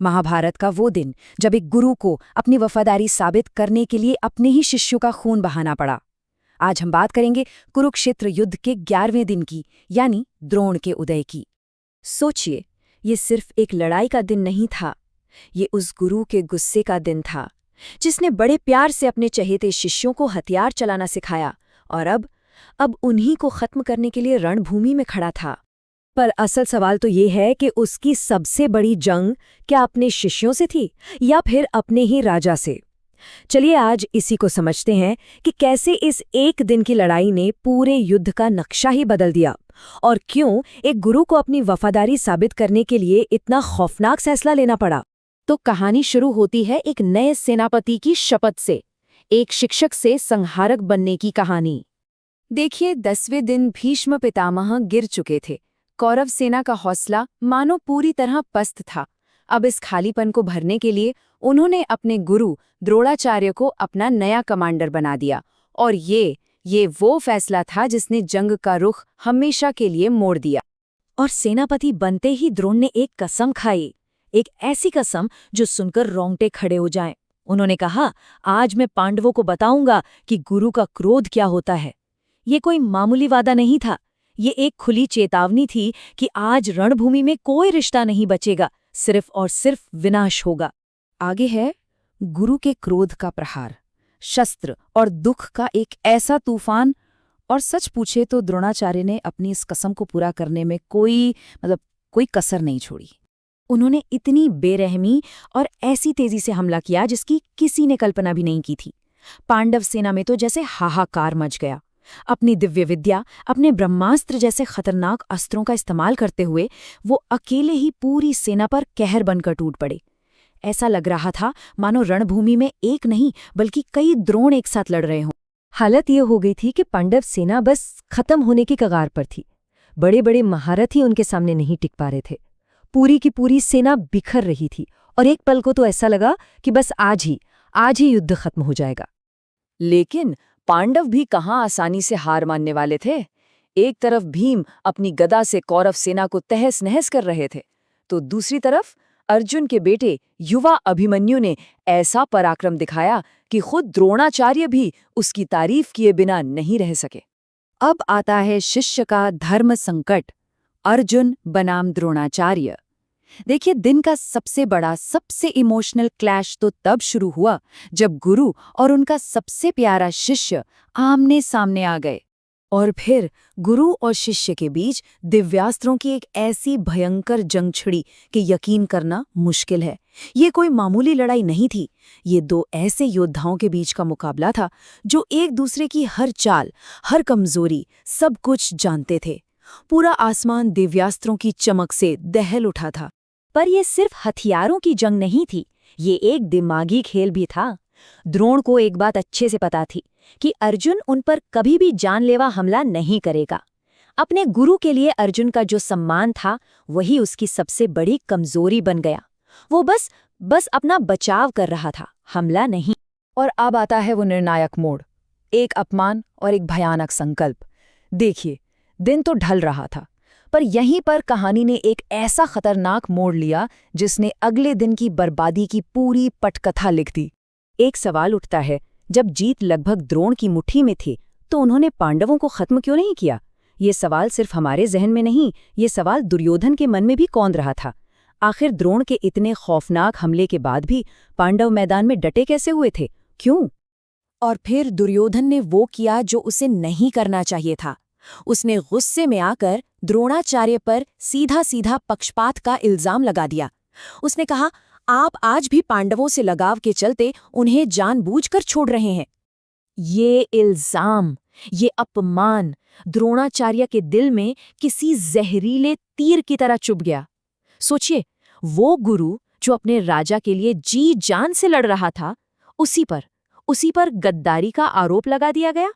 महाभारत का वो दिन जब एक गुरु को अपनी वफादारी साबित करने के लिए अपने ही शिष्यों का खून बहाना पड़ा। आज हम बात करेंगे कुरुक्षेत्र युद्ध के 11वें दिन की, यानी द्रोण के उदय की। सोचिए, ये सिर्फ एक लड़ाई का दिन नहीं था, ये उस गुरु के गुस्से का दिन था जिसने बड़े प्यार से अपने चहेते शिष्यों को हथियार चलाना सिखाया और अब उन्हीं को खत्म करने के लिए रणभूमि में खड़ा था। पर असल सवाल तो ये है कि उसकी सबसे बड़ी जंग क्या अपने शिष्यों से थी या फिर अपने ही राजा से। चलिए आज इसी को समझते हैं कि कैसे इस एक दिन की लड़ाई ने पूरे युद्ध का नक्शा ही बदल दिया और क्यों एक गुरु को अपनी वफादारी साबित करने के लिए इतना खौफनाक फैसला लेना पड़ा। तो कहानी शुरू होती है एक नए सेनापति की शपथ से, एक शिक्षक से संहारक बनने की कहानी। देखिए, 10वें दिन भीष्म पितामह गिर चुके थे। कौरव सेना का हौसला मानो पूरी तरह पस्त था। अब इस खालीपन को भरने के लिए उन्होंने अपने गुरु द्रोणाचार्य को अपना नया कमांडर बना दिया और ये वो फैसला था जिसने जंग का रुख हमेशा के लिए मोड़ दिया। और सेनापति बनते ही द्रोण ने एक कसम खाई, एक ऐसी कसम जो सुनकर रोंगटे खड़े हो जाएं। उन्होंने कहा, आज मैं पांडवों को बताऊंगा कि गुरु का क्रोध क्या होता है। ये कोई मामूली वादा नहीं था, ये एक खुली चेतावनी थी कि आज रणभूमि में कोई रिश्ता नहीं बचेगा, सिर्फ और सिर्फ विनाश होगा। आगे है गुरु के क्रोध का प्रहार, शस्त्र और दुख का एक ऐसा तूफान। और सच पूछे तो द्रोणाचार्य ने अपनी इस कसम को पूरा करने में कोई कसर नहीं छोड़ी। उन्होंने इतनी बेरहमी और ऐसी तेजी से हमला किया जिसकी किसी ने कल्पना भी नहीं की थी। पांडव सेना में तो जैसे हाहाकार मच गया। अपनी दिव्य विद्या, अपने ब्रह्मास्त्र जैसे खतरनाक अस्त्रों का इस्तेमाल करते हुए वो अकेले ही पूरी सेना पर कहर बनकर टूट पड़े। ऐसा लग रहा था मानो रणभूमि में एक नहीं बल्कि कई द्रोण एक साथ लड़ रहे हों। हालत ये हो गई थी कि पांडव सेना बस खत्म होने की कगार पर थी। बड़े बड़े महारथी उनके सामने नहीं टिक पा रहे थे। पूरी की पूरी सेना बिखर रही थी और एक पल को तो ऐसा लगा कि बस आज ही युद्ध खत्म हो जाएगा। लेकिन पांडव भी कहाँ आसानी से हार मानने वाले थे। एक तरफ भीम अपनी गदा से कौरव सेना को तहस नहस कर रहे थे, तो दूसरी तरफ अर्जुन के बेटे युवा अभिमन्यु ने ऐसा पराक्रम दिखाया कि खुद द्रोणाचार्य भी उसकी तारीफ किए बिना नहीं रह सके। अब आता है शिष्य का धर्म संकट, अर्जुन बनाम द्रोणाचार्य। देखिए, दिन का सबसे बड़ा, सबसे इमोशनल क्लैश तो तब शुरू हुआ जब गुरु और उनका सबसे प्यारा शिष्य आमने सामने आ गए। और फिर गुरु और शिष्य के बीच दिव्यास्त्रों की एक ऐसी भयंकर जंग छिड़ी कि यकीन करना मुश्किल है। ये कोई मामूली लड़ाई नहीं थी, ये दो ऐसे योद्धाओं के बीच का मुकाबला था जो एक दूसरे की हर चाल, हर कमजोरी, सब कुछ जानते थे। पूरा आसमान दिव्यास्त्रों की चमक से दहल उठा था। पर यह सिर्फ हथियारों की जंग नहीं थी, ये एक दिमागी खेल भी था। द्रोण को एक बात अच्छे से पता थी कि अर्जुन उन पर कभी भी जानलेवा हमला नहीं करेगा। अपने गुरु के लिए अर्जुन का जो सम्मान था वही उसकी सबसे बड़ी कमजोरी बन गया। वो बस अपना बचाव कर रहा था, हमला नहीं। और अब आता है वो निर्णायक मोड़, एक अपमान और एक भयानक संकल्प। देखिए, दिन तो ढल रहा था, पर यहीं पर कहानी ने एक ऐसा खतरनाक मोड़ लिया जिसने अगले दिन की बर्बादी की पूरी पटकथा लिख दी। एक सवाल उठता है, जब जीत लगभग द्रोण की मुट्ठी में थी तो उन्होंने पांडवों को खत्म क्यों नहीं किया? ये सवाल सिर्फ हमारे जहन में नहीं, ये सवाल दुर्योधन के मन में भी कौंध रहा था। आखिर द्रोण के इतने खौफनाक हमले के बाद भी पांडव मैदान में डटे कैसे हुए थे? क्यों? और फिर दुर्योधन ने वो किया जो उसे नहीं करना चाहिए था। उसने गुस्से में आकर द्रोणाचार्य पर सीधा सीधा पक्षपात का इल्जाम लगा दिया। उसने कहा, आप आज भी पांडवों से लगाव के चलते उन्हें जानबूझकर छोड़ रहे हैं। ये इल्जाम, ये अपमान द्रोणाचार्य के दिल में किसी जहरीले तीर की तरह चुभ गया। सोचिए, वो गुरु जो अपने राजा के लिए जी जान से लड़ रहा था, उसी पर गद्दारी का आरोप लगा दिया गया।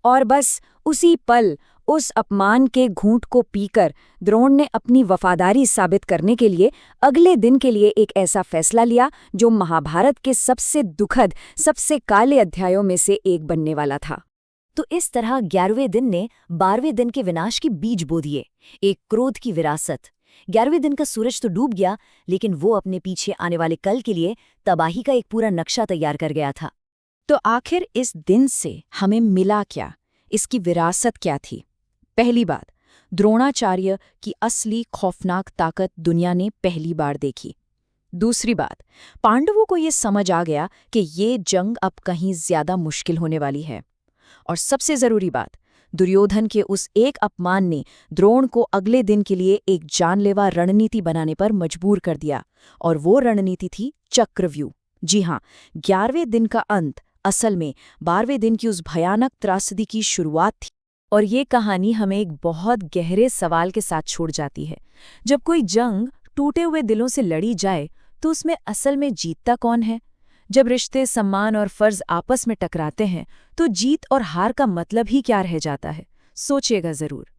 और बस उसी पल, उस अपमान के घूंट को पीकर द्रोण ने अपनी वफादारी साबित करने के लिए अगले दिन के लिए एक ऐसा फैसला लिया जो महाभारत के सबसे दुखद, सबसे काले अध्यायों में से एक बनने वाला था। तो इस तरह 11वें दिन ने 12वें दिन के विनाश के बीज बो दिए। एक क्रोध की विरासत, 11वें दिन का सूरज तो डूब गया, लेकिन वो अपने पीछे आने वाले कल के लिए तबाही का एक पूरा नक्शा तैयार कर गया था। तो आखिर इस दिन से हमें मिला क्या, इसकी विरासत क्या थी? पहली बात, द्रोणाचार्य की असली खौफनाक ताकत दुनिया ने पहली बार देखी। दूसरी बात, पांडवों को ये समझ आ गया कि ये जंग अब कहीं ज्यादा मुश्किल होने वाली है। और सबसे जरूरी बात, दुर्योधन के उस एक अपमान ने द्रोण को अगले दिन के लिए एक जानलेवा रणनीति बनाने पर मजबूर कर दिया, और वो रणनीति थी चक्रव्यूह। जी हाँ, 11वें दिन का अंत असल में 12वें दिन की उस भयानक त्रासदी की शुरुआत थी। और ये कहानी हमें एक बहुत गहरे सवाल के साथ छोड़ जाती है। जब कोई जंग टूटे हुए दिलों से लड़ी जाए तो उसमें असल में जीतता कौन है? जब रिश्ते, सम्मान और फर्ज आपस में टकराते हैं तो जीत और हार का मतलब ही क्या रह जाता है? सोचिएगा जरूर।